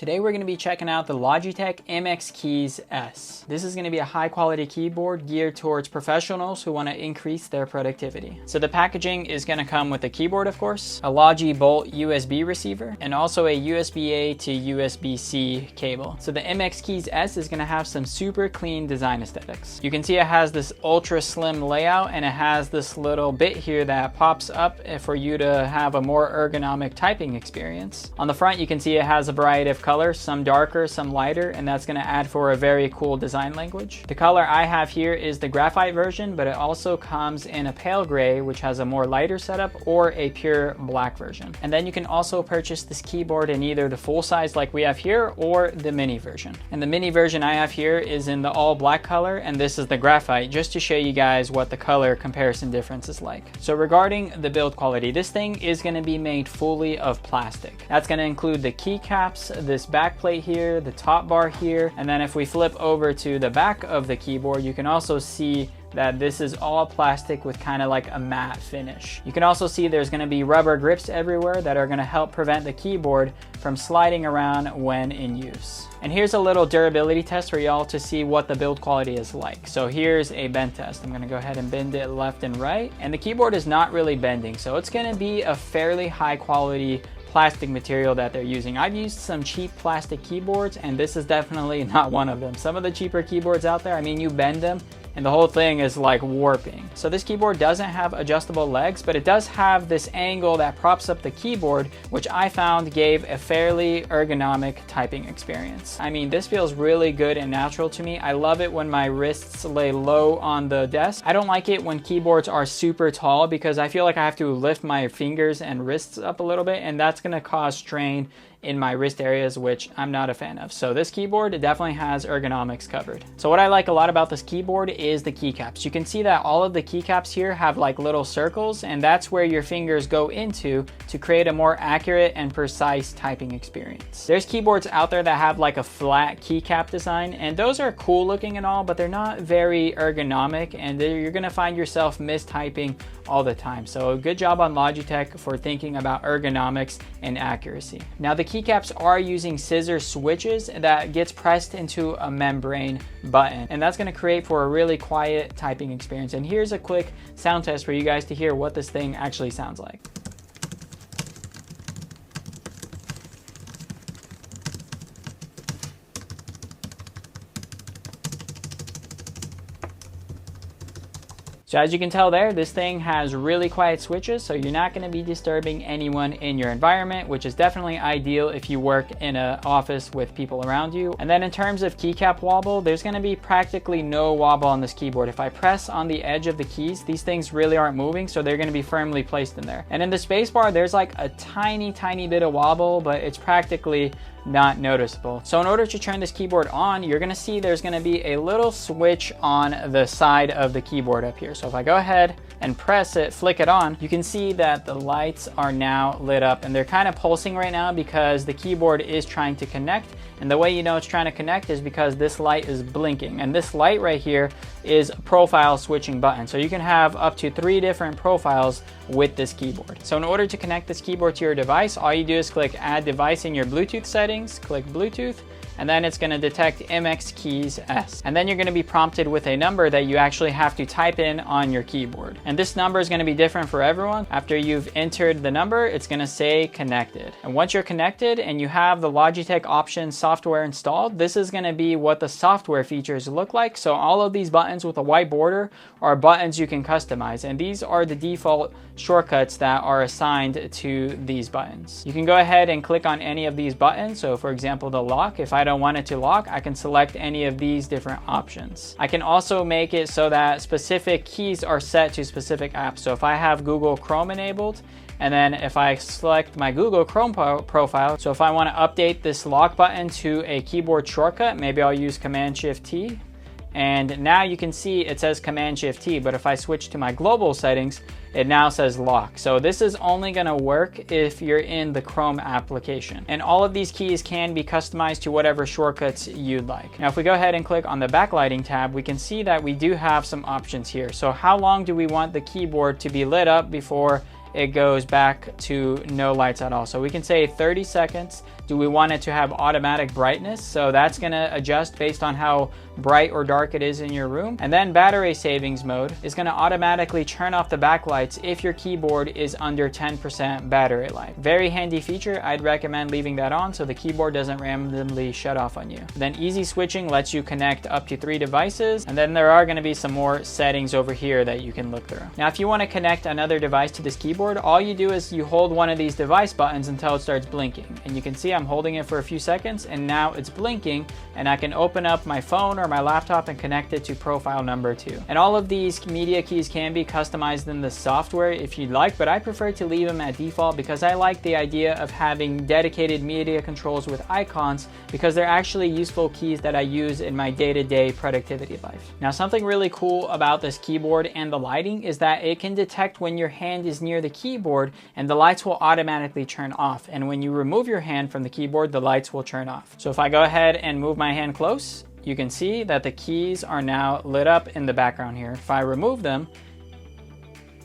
Today we're going to be checking out the Logitech MX Keys S. This is going to be a high quality keyboard geared towards professionals who want to increase their productivity. So the packaging is going to come with a keyboard, of course, a Logi Bolt USB receiver, and also a USB-A to USB-C cable. So the MX Keys S is going to have some super clean design aesthetics. You can see it has this ultra slim layout, and it has this little bit here that pops up for you to have a more ergonomic typing experience. On the front you can see it has a variety of colors, some darker, some lighter, and that's going to add for a very cool design language. The color I have here is the Graphite version, but it also comes in a pale gray, which has a more lighter setup, or a pure black version. And then you can also purchase this keyboard in either the full size like we have here or the mini version. And the mini version I have here is in the all black color, and this is the Graphite, just to show you guys what the color comparison difference is like. So regarding the build quality, this thing is going to be made fully of plastic. That's going to include the keycaps, this back plate here, the top bar here, and then if we flip over to the back of the keyboard, you can also see that this is all plastic with kind of like a matte finish. You can also see there's going to be rubber grips everywhere that are going to help prevent the keyboard from sliding around when in use. And here's a little durability test for y'all to see what the build quality is like. So here's a bend test. I'm going to go ahead and bend it left and right, and the keyboard is not really bending, so it's going to be a fairly high quality plastic material that they're using. I've used some cheap plastic keyboards, and this is definitely not one of them. Some of the cheaper keyboards out there, I mean, you bend them and the whole thing is like warping. So this keyboard doesn't have adjustable legs, but it does have this angle that props up the keyboard, which I found gave a fairly ergonomic typing experience. I mean, this feels really good and natural to me. I love it when my wrists lay low on the desk. I don't like it when keyboards are super tall because I feel like I have to lift my fingers and wrists up a little bit, and that's gonna cause strain in my wrist areas, which I'm not a fan of. So this keyboard definitely has ergonomics covered. So what I like a lot about this keyboard is the keycaps. You can see that all of the keycaps here have like little circles, and that's where your fingers go into to create a more accurate and precise typing experience. There's keyboards out there that have like a flat keycap design, and those are cool looking and all, but they're not very ergonomic, and you're gonna find yourself mistyping all the time. So good job on Logitech for thinking about ergonomics and accuracy. Now the keycaps are using scissor switches that gets pressed into a membrane button, and that's going to create for a really quiet typing experience. And here's a quick sound test for you guys to hear what this thing actually sounds like. So as you can tell there, this thing has really quiet switches, so you're not going to be disturbing anyone in your environment, which is definitely ideal if you work in an office with people around you. And then in terms of keycap wobble, there's going to be practically no wobble on this keyboard. If I press on the edge of the keys, these things really aren't moving, so they're going to be firmly placed in there. And in the spacebar, there's like a tiny bit of wobble, but it's practically not noticeable. So in order to turn this keyboard on, you're gonna see there's gonna be a little switch on the side of the keyboard up here. So if I go ahead and press it, flick it on, you can see that the lights are now lit up, and they're kind of pulsing right now because the keyboard is trying to connect. And the way you know it's trying to connect is because this light is blinking, and this light right here is a profile switching button. So you can have up to 3 different profiles with this keyboard. So in order to connect this keyboard to your device, all you do is click add device in your Bluetooth settings, click Bluetooth, and then it's going to detect MX Keys S. And then you're going to be prompted with a number that you actually have to type in on your keyboard. And this number is going to be different for everyone. After you've entered the number, it's going to say connected. And once you're connected and you have the Logitech Options software installed, this is going to be what the software features look like. So all of these buttons with a white border are buttons you can customize, and these are the default shortcuts that are assigned to these buttons. You can go ahead and click on any of these buttons. So for example, the lock, if I don't want it to lock, I can select any of these different options. I can also make it so that specific keys are set to specific apps. So if I have Google Chrome enabled, and then if I select my Google Chrome profile, so if I want to update this lock button to a keyboard shortcut, maybe I'll use Command-Shift-T. And now you can see it says Command-Shift-T, but if I switch to my global settings, it now says lock. So this is only gonna work if you're in the Chrome application. And all of these keys can be customized to whatever shortcuts you'd like. Now, if we go ahead and click on the backlighting tab, we can see that we do have some options here. So how long do we want the keyboard to be lit up before it goes back to no lights at all? So we can say 30 seconds. Do we want it to have automatic brightness? So that's gonna adjust based on how bright or dark it is in your room. And then battery savings mode is gonna automatically turn off the backlights if your keyboard is under 10% battery life. Very handy feature. I'd recommend leaving that on so the keyboard doesn't randomly shut off on you. Then easy switching lets you connect up to 3 devices. And then there are gonna be some more settings over here that you can look through. Now, if you wanna connect another device to this keyboard, all you do is you hold one of these device buttons until it starts blinking. And you can see I'm holding it for a few seconds and now it's blinking, and I can open up my phone or my laptop and connect it to profile number 2. And all of these media keys can be customized in the software if you'd like, but I prefer to leave them at default because I like the idea of having dedicated media controls with icons, because they're actually useful keys that I use in my day-to-day productivity life. Now, something really cool about this keyboard and the lighting is that it can detect when your hand is near the keyboard and the lights will automatically turn off. And when you remove your hand from the keyboard, the lights will turn off. So if I go ahead and move my hand close, you can see that the keys are now lit up in the background here. If I remove them,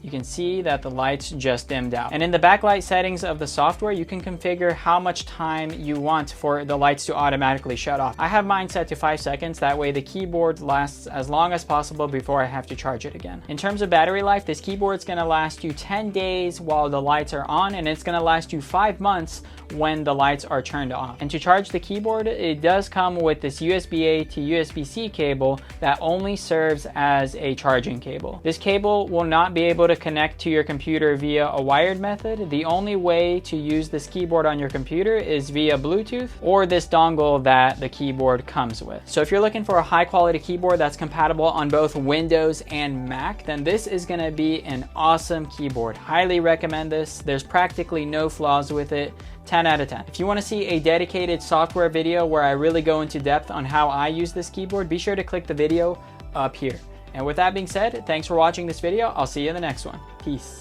you can see that the lights just dimmed out. And in the backlight settings of the software, you can configure how much time you want for the lights to automatically shut off. I have mine set to 5 seconds. That way the keyboard lasts as long as possible before I have to charge it again. In terms of battery life, this keyboard is gonna last you 10 days while the lights are on, and it's gonna last you 5 months when the lights are turned off. And to charge the keyboard, it does come with this USB-A to USB-C cable that only serves as a charging cable. This cable will not be able to connect to your computer via a wired method. The only way to use this keyboard on your computer is via Bluetooth or this dongle that the keyboard comes with. So if you're looking for a high quality keyboard that's compatible on both Windows and Mac, then this is gonna be an awesome keyboard. Highly recommend this. There's practically no flaws with it. 10 out of 10. If you want to see a dedicated software video where I really go into depth on how I use this keyboard, be sure to click the video up here. And with that being said, thanks for watching this video. I'll see you in the next one. Peace.